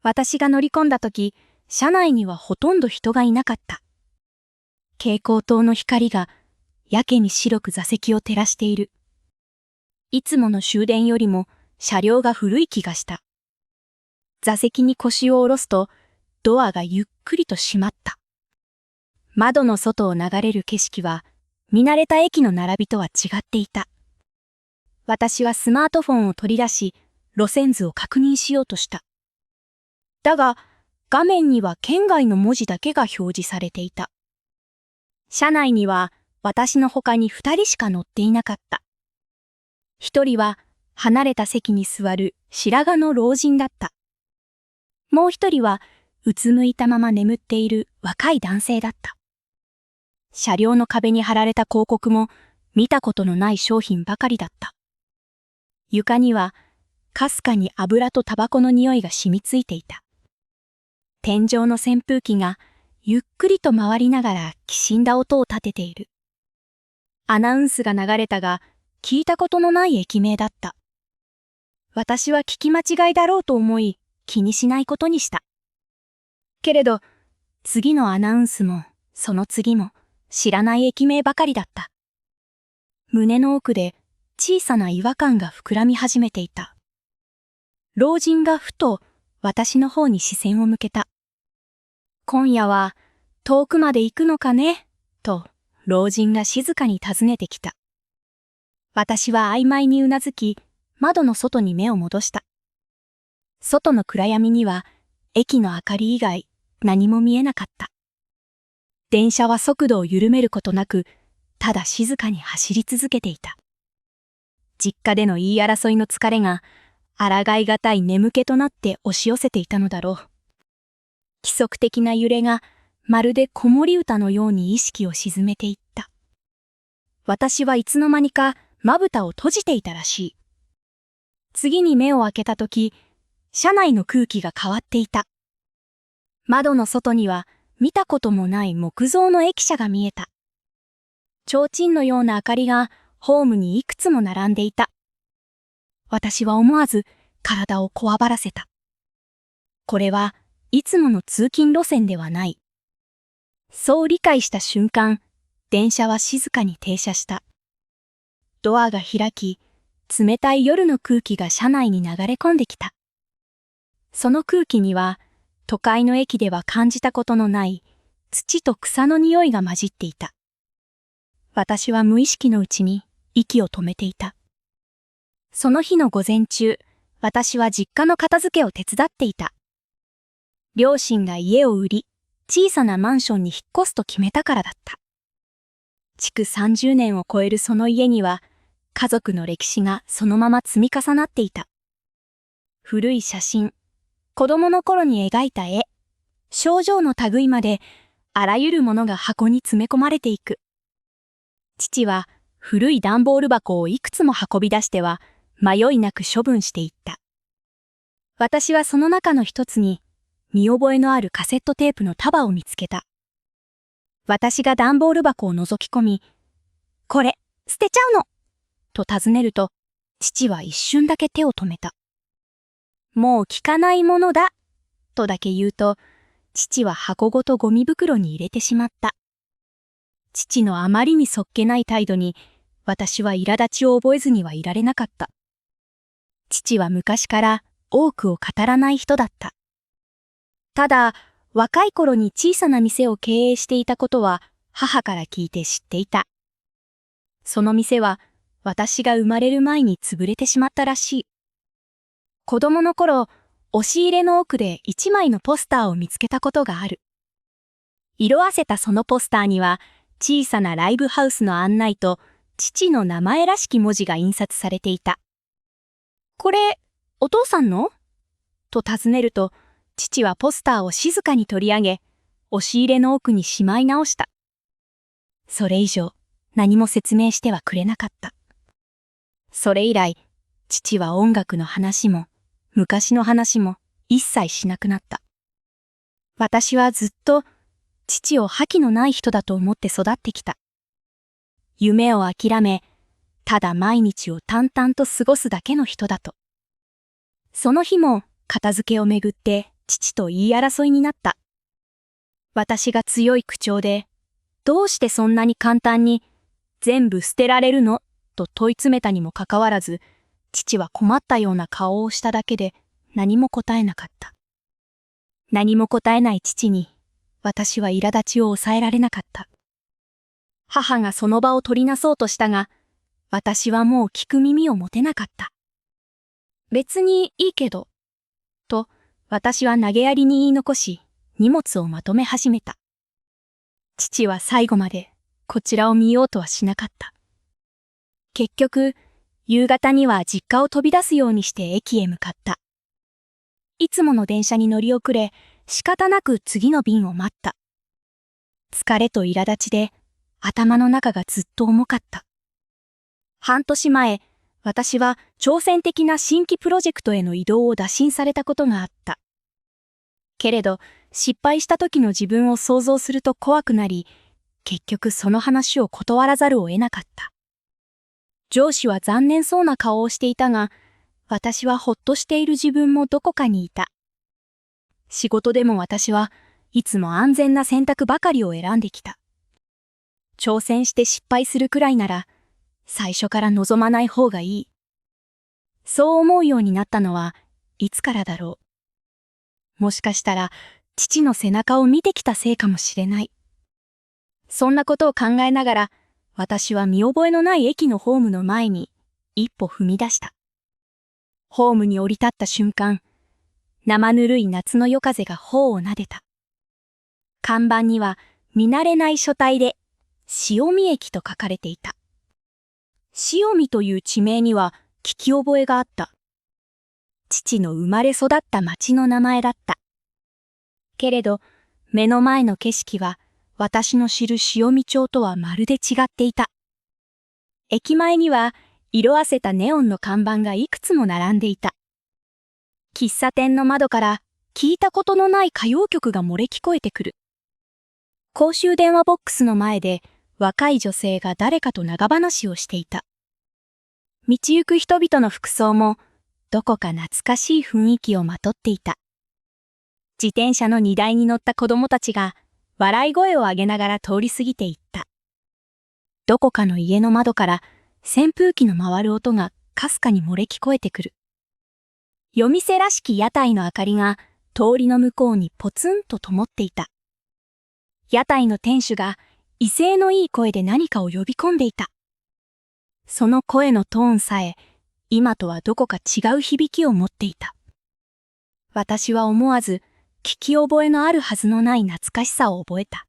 私が乗り込んだ時、車内にはほとんど人がいなかった。蛍光灯の光がやけに白く座席を照らしている。いつもの終電よりも車両が古い気がした。座席に腰を下ろすとドアがゆっくりと閉まった。窓の外を流れる景色は見慣れた駅の並びとは違っていた。私はスマートフォンを取り出し、路線図を確認しようとした。だが、画面には県外の文字だけが表示されていた。車内には私の他に2人しか乗っていなかった。1人は離れた席に座る白髪の老人だった。もう1人はうつむいたまま眠っている若い男性だった。車両の壁に貼られた広告も見たことのない商品ばかりだった。床にはかすかに油とタバコの匂いが染みついていた。天井の扇風機がゆっくりと回りながらきしんだ音を立てている。アナウンスが流れたが、聞いたことのない駅名だった。私は聞き間違いだろうと思い、気にしないことにした。けれど、次のアナウンスも、その次も、知らない駅名ばかりだった。胸の奥で小さな違和感が膨らみ始めていた。老人がふと私の方に視線を向けた。今夜は遠くまで行くのかねと老人が静かに尋ねてきた。私は曖昧にうなずき、窓の外に目を戻した。外の暗闇には駅の明かり以外何も見えなかった。電車は速度を緩めることなく、ただ静かに走り続けていた。実家での言い争いの疲れが、抗いがたい眠気となって押し寄せていたのだろう。規則的な揺れがまるで子守歌のように意識を沈めていった。私はいつの間にかまぶたを閉じていたらしい。次に目を開けたとき、車内の空気が変わっていた。窓の外には見たこともない木造の駅舎が見えた。提灯のような明かりがホームにいくつも並んでいた。私は思わず体をこわばらせた。これはいつもの通勤路線ではない。そう理解した瞬間、電車は静かに停車した。ドアが開き、冷たい夜の空気が車内に流れ込んできた。その空気には、都会の駅では感じたことのない土と草の匂いが混じっていた。私は無意識のうちに息を止めていた。その日の午前中、私は実家の片付けを手伝っていた。両親が家を売り、小さなマンションに引っ越すと決めたからだった。築30年を超えるその家には、家族の歴史がそのまま積み重なっていた。古い写真、子供の頃に描いた絵、症状の類まで、あらゆるものが箱に詰め込まれていく。父は古い段ボール箱をいくつも運び出しては、迷いなく処分していった。私はその中の一つに、見覚えのあるカセットテープの束を見つけた。私が段ボール箱を覗き込み、これ、捨てちゃうのと尋ねると、父は一瞬だけ手を止めた。もう聞かないものだとだけ言うと、父は箱ごとゴミ袋に入れてしまった。父のあまりにそっけない態度に、私は苛立ちを覚えずにはいられなかった。父は昔から多くを語らない人だった。ただ、若い頃に小さな店を経営していたことは母から聞いて知っていた。その店は私が生まれる前に潰れてしまったらしい。子供の頃、押し入れの奥で一枚のポスターを見つけたことがある。色あせたそのポスターには小さなライブハウスの案内と父の名前らしき文字が印刷されていた。これ、お父さんの？と尋ねると、父はポスターを静かに取り上げ、押し入れの奥にしまい直した。それ以上、何も説明してはくれなかった。それ以来、父は音楽の話も、昔の話も一切しなくなった。私はずっと、父を覇気のない人だと思って育ってきた。夢を諦め、ただ毎日を淡々と過ごすだけの人だと。その日も片付けをめぐって父と言い争いになった。私が強い口調で、どうしてそんなに簡単に全部捨てられるのと問い詰めたにもかかわらず、父は困ったような顔をしただけで何も答えなかった。何も答えない父に、私は苛立ちを抑えられなかった。母がその場を取りなそうとしたが、私はもう聞く耳を持てなかった。別にいいけど、と私は投げやりに言い残し、荷物をまとめ始めた。父は最後までこちらを見ようとはしなかった。結局、夕方には実家を飛び出すようにして駅へ向かった。いつもの電車に乗り遅れ、仕方なく次の便を待った。疲れと苛立ちで頭の中がずっと重かった。半年前、私は挑戦的な新規プロジェクトへの移動を打診されたことがあった。けれど、失敗した時の自分を想像すると怖くなり、結局その話を断らざるを得なかった。上司は残念そうな顔をしていたが、私はほっとしている自分もどこかにいた。仕事でも私はいつも安全な選択ばかりを選んできた。挑戦して失敗するくらいなら、最初から望まない方がいい。そう思うようになったのはいつからだろう。もしかしたら父の背中を見てきたせいかもしれない。そんなことを考えながら、私は見覚えのない駅のホームの前に一歩踏み出した。ホームに降り立った瞬間、生ぬるい夏の夜風が頬を撫でた。看板には見慣れない書体で塩見駅と書かれていた。塩見という地名には聞き覚えがあった。父の生まれ育った町の名前だった。けれど、目の前の景色は私の知る塩見町とはまるで違っていた。駅前には色あせたネオンの看板がいくつも並んでいた。喫茶店の窓から聞いたことのない歌謡曲が漏れ聞こえてくる。公衆電話ボックスの前で若い女性が誰かと長話をしていた。道行く人々の服装もどこか懐かしい雰囲気をまとっていた。自転車の荷台に乗った子供たちが笑い声を上げながら通り過ぎていった。どこかの家の窓から扇風機の回る音がかすかに漏れ聞こえてくる。夜店らしき屋台の明かりが通りの向こうにポツンと灯っていた。屋台の店主が威勢のいい声で何かを呼び込んでいた。その声のトーンさえ今とはどこか違う響きを持っていた。私は思わず聞き覚えのあるはずのない懐かしさを覚えた。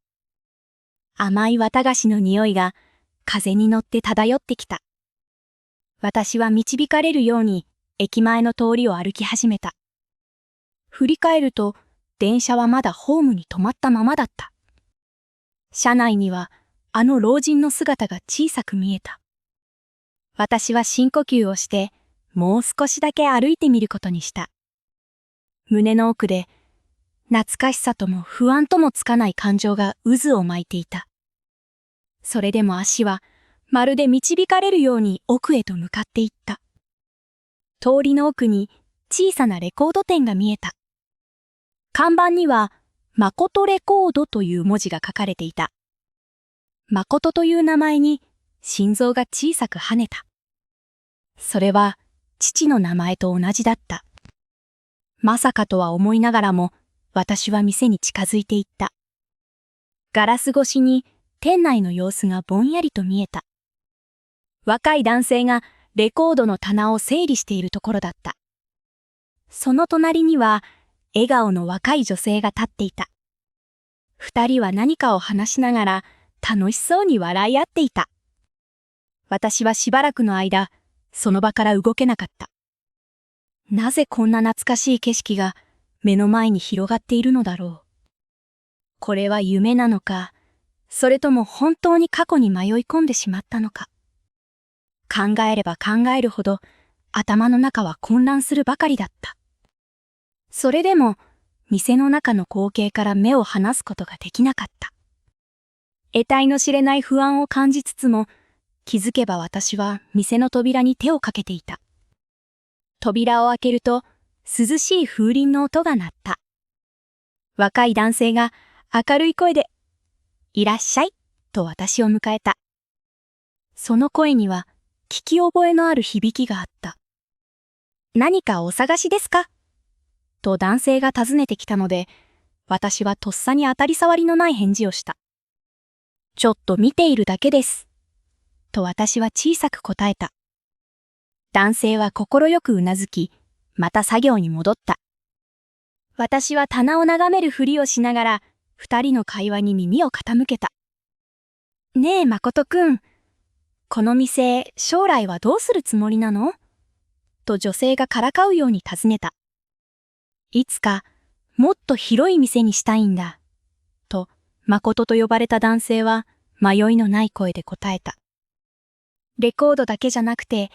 甘い綿菓子の匂いが風に乗って漂ってきた。私は導かれるように駅前の通りを歩き始めた。振り返ると電車はまだホームに止まったままだった。車内にはあの老人の姿が小さく見えた。私は深呼吸をしてもう少しだけ歩いてみることにした。胸の奥で懐かしさとも不安ともつかない感情が渦を巻いていた。それでも足はまるで導かれるように奥へと向かっていった。通りの奥に小さなレコード店が見えた。看板には誠レコードという文字が書かれていた。誠という名前に心臓が小さく跳ねた。それは父の名前と同じだった。まさかとは思いながらも私は店に近づいていった。ガラス越しに店内の様子がぼんやりと見えた。若い男性がレコードの棚を整理しているところだった。その隣には笑顔の若い女性が立っていた。二人は何かを話しながら楽しそうに笑い合っていた。私はしばらくの間、その場から動けなかった。なぜこんな懐かしい景色が目の前に広がっているのだろう。これは夢なのか、それとも本当に過去に迷い込んでしまったのか。考えれば考えるほど頭の中は混乱するばかりだった。それでも店の中の光景から目を離すことができなかった。得体の知れない不安を感じつつも、気づけば私は店の扉に手をかけていた。扉を開けると涼しい風鈴の音が鳴った。若い男性が明るい声で、いらっしゃい、と私を迎えた。その声には聞き覚えのある響きがあった。何かお探しですか？と男性が尋ねてきたので、私はとっさに当たり障りのない返事をした。ちょっと見ているだけです。と私は小さく答えた。男性は快くうなずき、また作業に戻った。私は棚を眺めるふりをしながら、二人の会話に耳を傾けた。ねえ、誠くん。この店、将来はどうするつもりなの？と女性がからかうように尋ねた。いつか、もっと広い店にしたいんだ。と、誠と呼ばれた男性は、迷いのない声で答えた。レコードだけじゃなくて、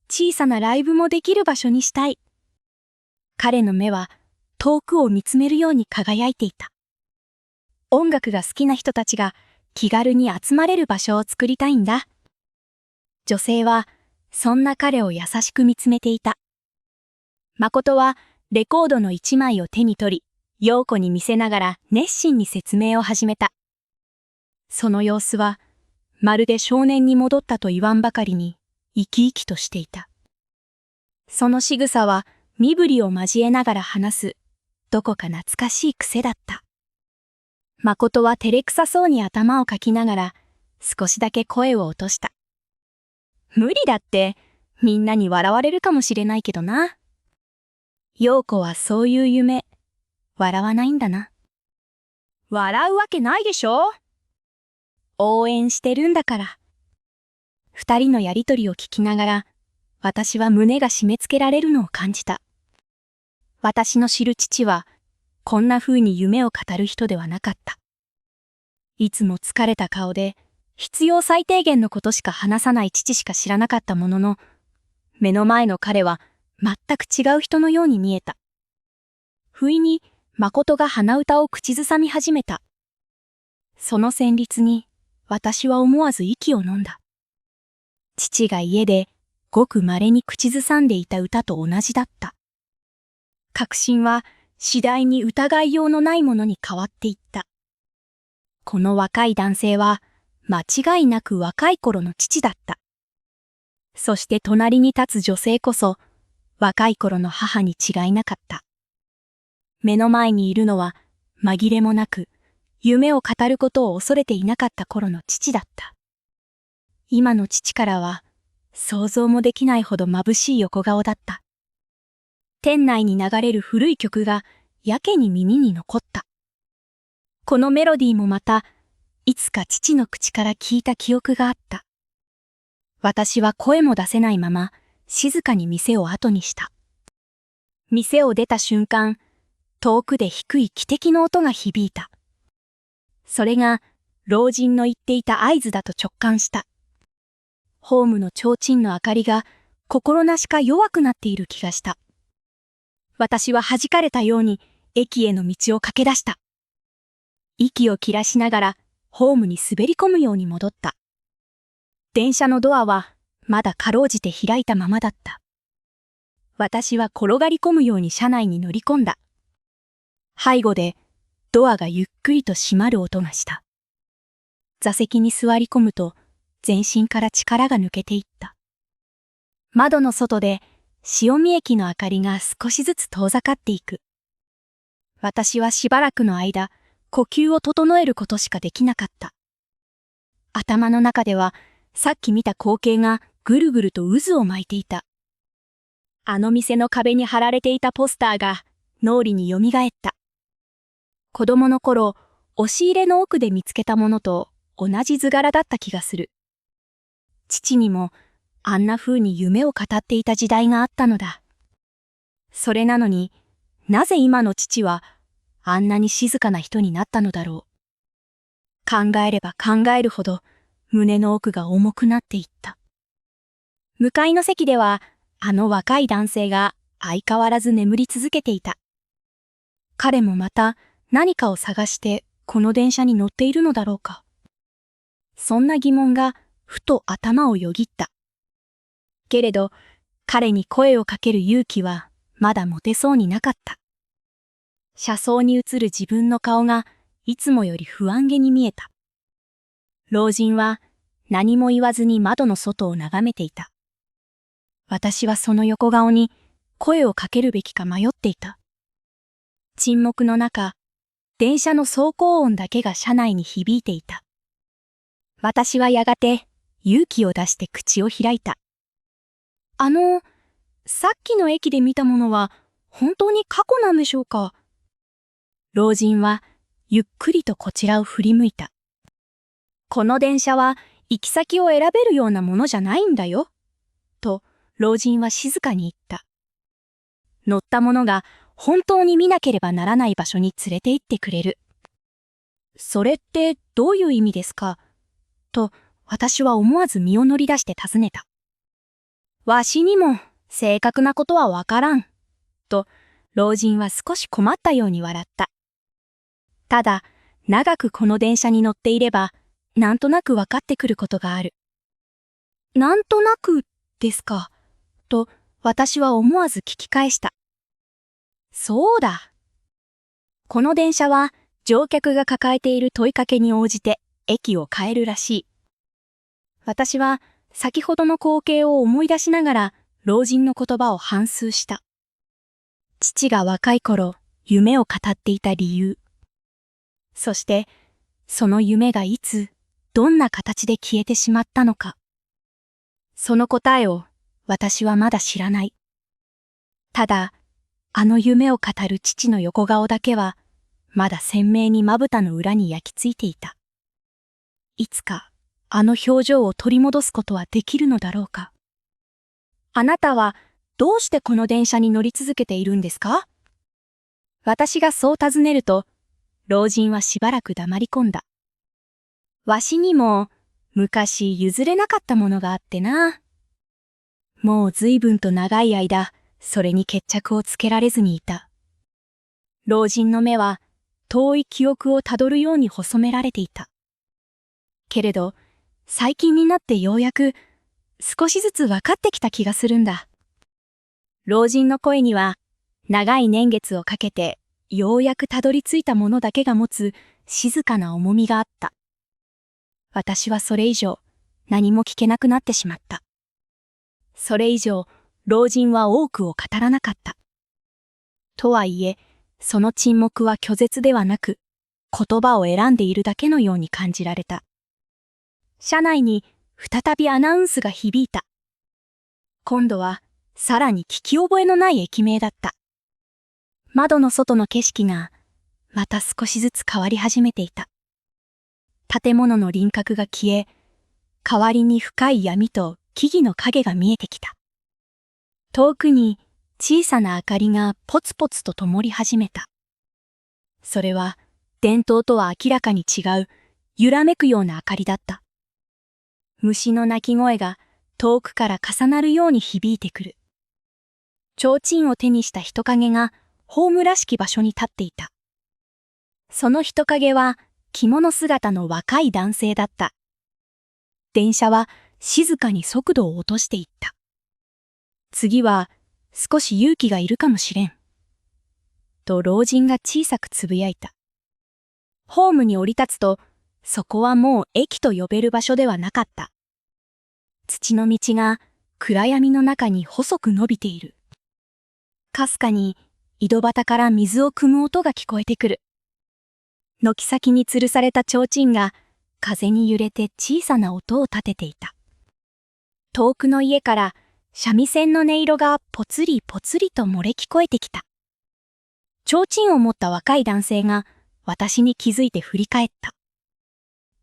小さなライブもできる場所にしたい。彼の目は、遠くを見つめるように輝いていた。音楽が好きな人たちが気軽に集まれる場所を作りたいんだ。女性はそんな彼を優しく見つめていた。誠はレコードの一枚を手に取り、陽子に見せながら熱心に説明を始めた。その様子はまるで少年に戻ったと言わんばかりに生き生きとしていた。その仕草は身振りを交えながら話す、どこか懐かしい癖だった。誠は照れくさそうに頭をかきながら少しだけ声を落とした。無理だって、みんなに笑われるかもしれないけどな。陽子はそういう夢、笑わないんだな。笑うわけないでしょ。応援してるんだから。二人のやりとりを聞きながら、私は胸が締め付けられるのを感じた。私の知る父は、こんな風に夢を語る人ではなかった。いつも疲れた顔で、必要最低限のことしか話さない父しか知らなかったものの、目の前の彼は全く違う人のように見えた。不意に誠が鼻歌を口ずさみ始めた。その旋律に私は思わず息を飲んだ。父が家でごく稀に口ずさんでいた歌と同じだった。確信は次第に疑いようのないものに変わっていった。この若い男性は間違いなく若い頃の父だった。そして隣に立つ女性こそ若い頃の母に違いなかった。目の前にいるのは紛れもなく夢を語ることを恐れていなかった頃の父だった。今の父からは想像もできないほど眩しい横顔だった。店内に流れる古い曲がやけに耳に残った。このメロディーもまた、いつか父の口から聞いた記憶があった。私は声も出せないまま、静かに店を後にした。店を出た瞬間、遠くで低い汽笛の音が響いた。それが、老人の言っていた合図だと直感した。ホームの提灯の明かりが、心なしか弱くなっている気がした。私は弾かれたように、駅への道を駆け出した。息を切らしながら、ホームに滑り込むように戻った。電車のドアは、まだかろうじて開いたままだった。私は転がり込むように車内に乗り込んだ。背後で、ドアがゆっくりと閉まる音がした。座席に座り込むと、全身から力が抜けていった。窓の外で、潮見駅の明かりが少しずつ遠ざかっていく。私はしばらくの間、呼吸を整えることしかできなかった。頭の中では、さっき見た光景がぐるぐると渦を巻いていた。あの店の壁に貼られていたポスターが脳裏によみがえった。子供の頃、押し入れの奥で見つけたものと同じ図柄だった気がする。父にもあんな風に夢を語っていた時代があったのだ。それなのになぜ今の父はあんなに静かな人になったのだろう。考えれば考えるほど胸の奥が重くなっていった。向かいの席ではあの若い男性が相変わらず眠り続けていた。彼もまた何かを探してこの電車に乗っているのだろうか。そんな疑問がふと頭をよぎった。けれど彼に声をかける勇気はまだ持てそうになかった。車窓に映る自分の顔がいつもより不安げに見えた。老人は何も言わずに窓の外を眺めていた。私はその横顔に声をかけるべきか迷っていた。沈黙の中、電車の走行音だけが車内に響いていた。私はやがて勇気を出して口を開いた。さっきの駅で見たものは本当に過去なんでしょうか？老人はゆっくりとこちらを振り向いた。この電車は行き先を選べるようなものじゃないんだよ。と老人は静かに言った。乗った者が本当に見なければならない場所に連れて行ってくれる。それってどういう意味ですか？と私は思わず身を乗り出して尋ねた。わしにも正確なことはわからん。と老人は少し困ったように笑った。ただ、長くこの電車に乗っていれば、なんとなくわかってくることがある。なんとなくですか。と私は思わず聞き返した。そうだ。この電車は乗客が抱えている問いかけに応じて駅を変えるらしい。私は先ほどの光景を思い出しながら老人の言葉を反芻した。父が若い頃夢を語っていた理由。そしてその夢がいつどんな形で消えてしまったのか。その答えを私はまだ知らない。ただ、あの夢を語る父の横顔だけは、まだ鮮明にまぶたの裏に焼き付いていた。いつか、あの表情を取り戻すことはできるのだろうか。あなたは、どうしてこの電車に乗り続けているんですか？私がそう尋ねると、老人はしばらく黙り込んだ。わしにも、昔譲れなかったものがあってな。もう随分と長い間、それに決着をつけられずにいた。老人の目は遠い記憶をたどるように細められていた。けれど、最近になってようやく少しずつ分かってきた気がするんだ。老人の声には長い年月をかけてようやくたどり着いたものだけが持つ静かな重みがあった。私はそれ以上何も聞けなくなってしまった。それ以上、老人は多くを語らなかった。とはいえ、その沈黙は拒絶ではなく、言葉を選んでいるだけのように感じられた。車内に再びアナウンスが響いた。今度は、さらに聞き覚えのない駅名だった。窓の外の景色が、また少しずつ変わり始めていた。建物の輪郭が消え、代わりに深い闇と木々の影が見えてきた。遠くに小さな明かりがポツポツと灯り始めた。それは電灯とは明らかに違う揺らめくような明かりだった。虫の鳴き声が遠くから重なるように響いてくる。提灯を手にした人影がホームらしき場所に立っていた。その人影は着物姿の若い男性だった。電車は静かに速度を落としていった。次は少し勇気がいるかもしれん。と老人が小さくつぶやいた。ホームに降り立つと、そこはもう駅と呼べる場所ではなかった。土の道が暗闇の中に細く伸びている。かすかに井戸端から水を汲む音が聞こえてくる。軒先に吊るされた提灯が風に揺れて小さな音を立てていた。遠くの家から三味線の音色がぽつりぽつりと漏れ聞こえてきた。提灯を持った若い男性が私に気づいて振り返った。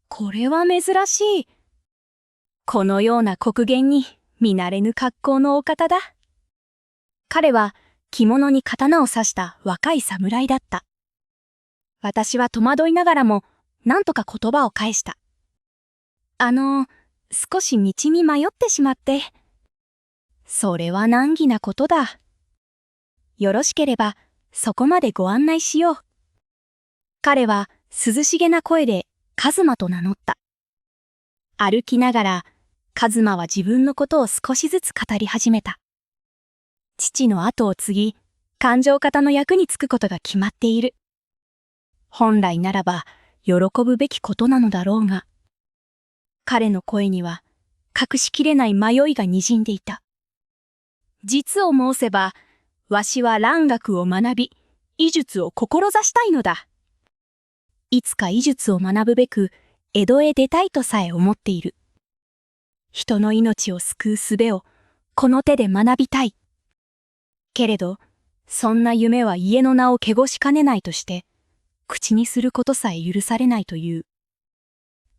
これは珍しい。このような刻限に見慣れぬ格好のお方だ。彼は着物に刀を刺した若い侍だった。私は戸惑いながらも何とか言葉を返した。少し道に迷ってしまって。それは難儀なことだ。よろしければそこまでご案内しよう。彼は涼しげな声でカズマと名乗った。歩きながらカズマは自分のことを少しずつ語り始めた。父の後を継ぎ、感情方の役につくことが決まっている。本来ならば喜ぶべきことなのだろうが、彼の声には隠しきれない迷いがにじんでいた。実を申せば、わしは蘭学を学び、医術を志したいのだ。いつか医術を学ぶべく、江戸へ出たいとさえ思っている。人の命を救う術を、この手で学びたい。けれど、そんな夢は家の名を汚しかねないとして、口にすることさえ許されないという。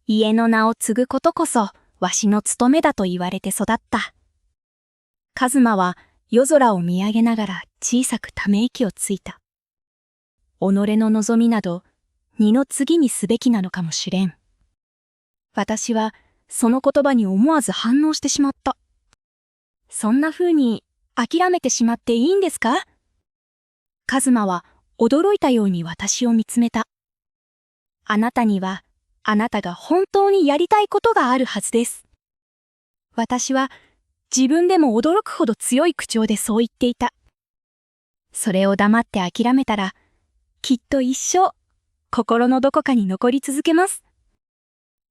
家の名を継ぐことこそ、わしの務めだと言われて育った。一馬は夜空を見上げながら小さくため息をついた。己の望みなど、二の次にすべきなのかもしれん。私は、その言葉に思わず反応してしまった。そんな風に諦めてしまっていいんですか？一馬は驚いたように私を見つめた。あなたには、あなたが本当にやりたいことがあるはずです。私は自分でも驚くほど強い口調でそう言っていた。それを黙って諦めたら、きっと一生、心のどこかに残り続けます。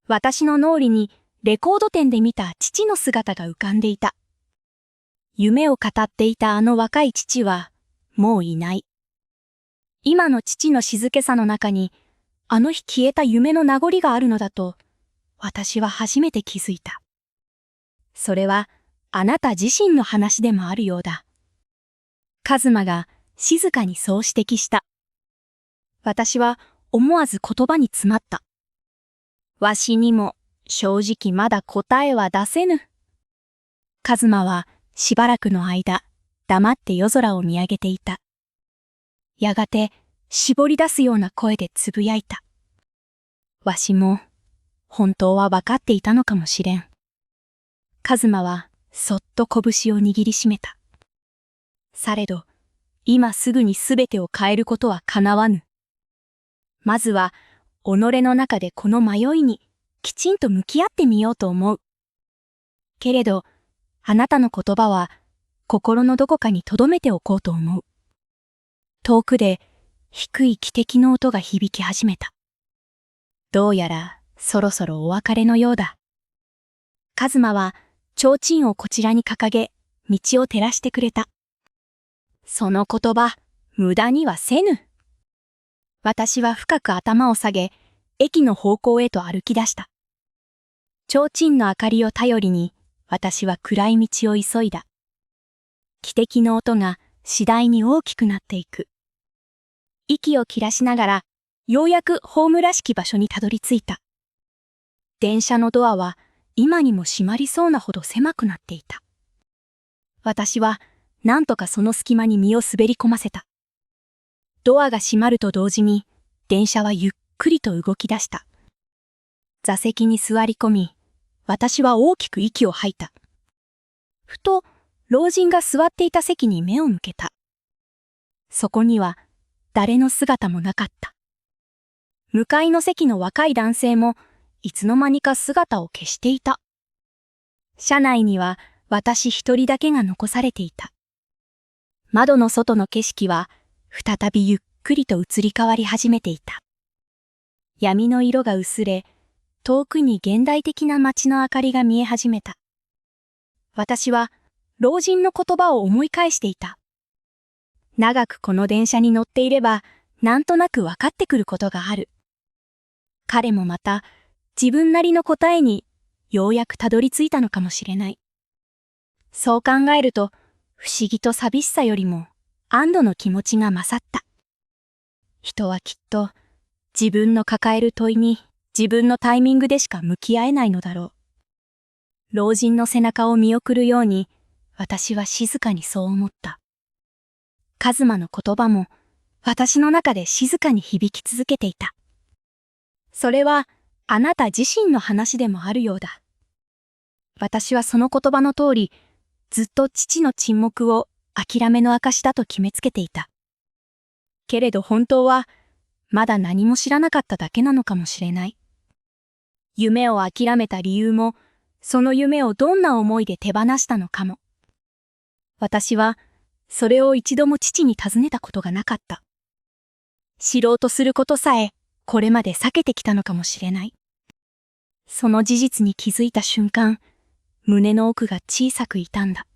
私の脳裏にレコード店で見た父の姿が浮かんでいた。夢を語っていたあの若い父は、もういない。今の父の静けさの中に、あの日消えた夢の名残があるのだと、私は初めて気づいた。それは、あなた自身の話でもあるようだ。一馬が静かにそう指摘した。私は思わず言葉に詰まった。わしにも正直まだ答えは出せぬ。一馬はしばらくの間、黙って夜空を見上げていた。やがて絞り出すような声でつぶやいた。わしも本当は分かっていたのかもしれん。一馬はそっと拳を握りしめた。されど、今すぐにすべてを変えることはかなわぬ。まずは、己の中でこの迷いにきちんと向き合ってみようと思う。けれど、あなたの言葉は心のどこかに留めておこうと思う。遠くで低い汽笛の音が響き始めた。どうやらそろそろお別れのようだ。一馬は提灯をこちらに掲げ、道を照らしてくれた。その言葉、無駄にはせぬ。私は深く頭を下げ、駅の方向へと歩き出した。提灯の明かりを頼りに、私は暗い道を急いだ。汽笛の音が次第に大きくなっていく。息を切らしながら、ようやくホームらしき場所にたどり着いた。電車のドアは今にも閉まりそうなほど狭くなっていた。私はなんとかその隙間に身を滑り込ませた。ドアが閉まると同時に電車はゆっくりと動き出した。座席に座り込み、私は大きく息を吐いた。ふと老人が座っていた席に目を向けた。そこには誰の姿もなかった。向かいの席の若い男性もいつの間にか姿を消していた。車内には私一人だけが残されていた。窓の外の景色は再びゆっくりと移り変わり始めていた。闇の色が薄れ、遠くに現代的な街の明かりが見え始めた。私は老人の言葉を思い返していた。長くこの電車に乗っていれば、なんとなく分かってくることがある。彼もまた自分なりの答えにようやくたどり着いたのかもしれない。そう考えると、不思議と寂しさよりも安堵の気持ちが勝った。人はきっと自分の抱える問いに自分のタイミングでしか向き合えないのだろう。老人の背中を見送るように、私は静かにそう思った。一馬の言葉も私の中で静かに響き続けていた。それはあなた自身の話でもあるようだ。私はその言葉の通り、ずっと父の沈黙を諦めの証だと決めつけていた。けれど本当は、まだ何も知らなかっただけなのかもしれない。夢を諦めた理由も、その夢をどんな思いで手放したのかも。私は、それを一度も父に尋ねたことがなかった。知ろうとすることさえ、これまで避けてきたのかもしれない。その事実に気づいた瞬間、胸の奥が小さく痛んだ。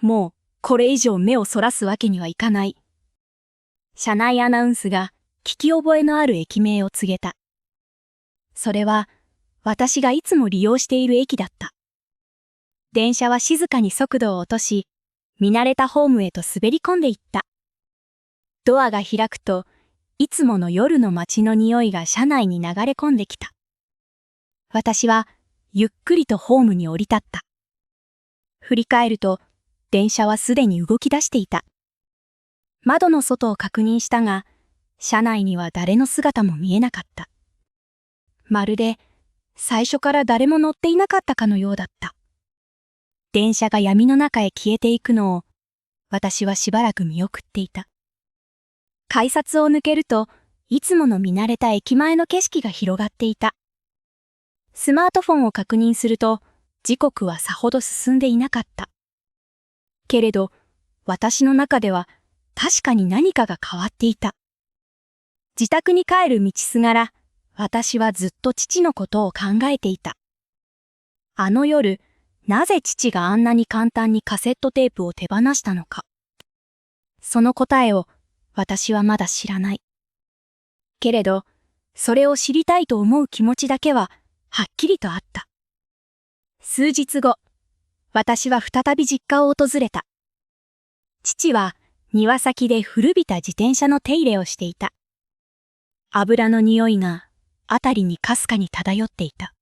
もう、これ以上目をそらすわけにはいかない。車内アナウンスが聞き覚えのある駅名を告げた。それは、私がいつも利用している駅だった。電車は静かに速度を落とし、見慣れたホームへと滑り込んでいった。ドアが開くと、いつもの夜の街の匂いが車内に流れ込んできた。私は、ゆっくりとホームに降り立った。振り返ると、電車はすでに動き出していた。窓の外を確認したが、車内には誰の姿も見えなかった。まるで、最初から誰も乗っていなかったかのようだった。電車が闇の中へ消えていくのを、私はしばらく見送っていた。改札を抜けると、いつもの見慣れた駅前の景色が広がっていた。スマートフォンを確認すると、時刻はさほど進んでいなかった。けれど、私の中では確かに何かが変わっていた。自宅に帰る道すがら、私はずっと父のことを考えていた。あの夜、なぜ父があんなに簡単にカセットテープを手放したのか。その答えを私はまだ知らない。けれど、それを知りたいと思う気持ちだけははっきりとあった。数日後、私は再び実家を訪れた。父は庭先で古びた自転車の手入れをしていた。油の匂いがあたりにかすかに漂っていた。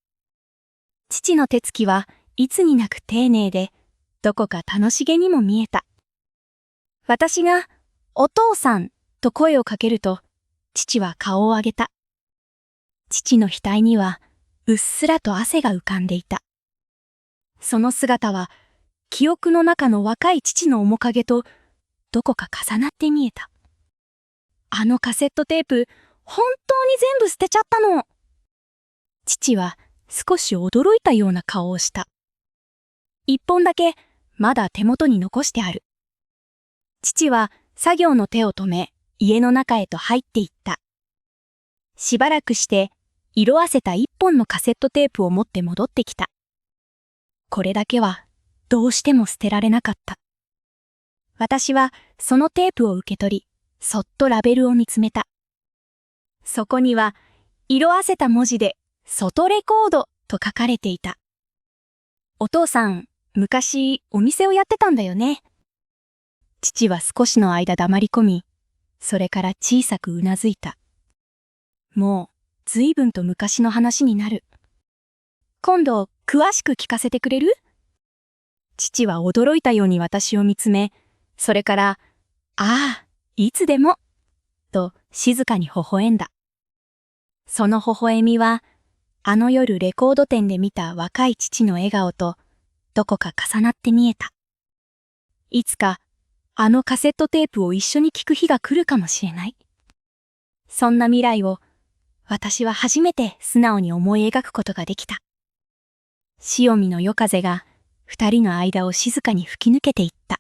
父の手つきはいつになく丁寧で、どこか楽しげにも見えた。私が、お父さんと声をかけると、父は顔を上げた。父の額には、うっすらと汗が浮かんでいた。その姿は、記憶の中の若い父の面影と、どこか重なって見えた。あのカセットテープ、本当に全部捨てちゃったの。父は少し驚いたような顔をした。一本だけまだ手元に残してある。父は作業の手を止め、家の中へと入っていった。しばらくして色あせた一本のカセットテープを持って戻ってきた。これだけはどうしても捨てられなかった。私はそのテープを受け取り、そっとラベルを見つめた。そこには色あせた文字で外レコードと書かれていた。お父さん、昔お店をやってたんだよね。父は少しの間黙り込み、それから小さくうなずいた。もう随分と昔の話になる。今度詳しく聞かせてくれる？父は驚いたように私を見つめ、それから、ああ、いつでも、と静かに微笑んだ。その微笑みは、あの夜レコード店で見た若い父の笑顔とどこか重なって見えた。いつかあのカセットテープを一緒に聴く日が来るかもしれない。そんな未来を私は初めて素直に思い描くことができた。潮見の夜風が二人の間を静かに吹き抜けていった。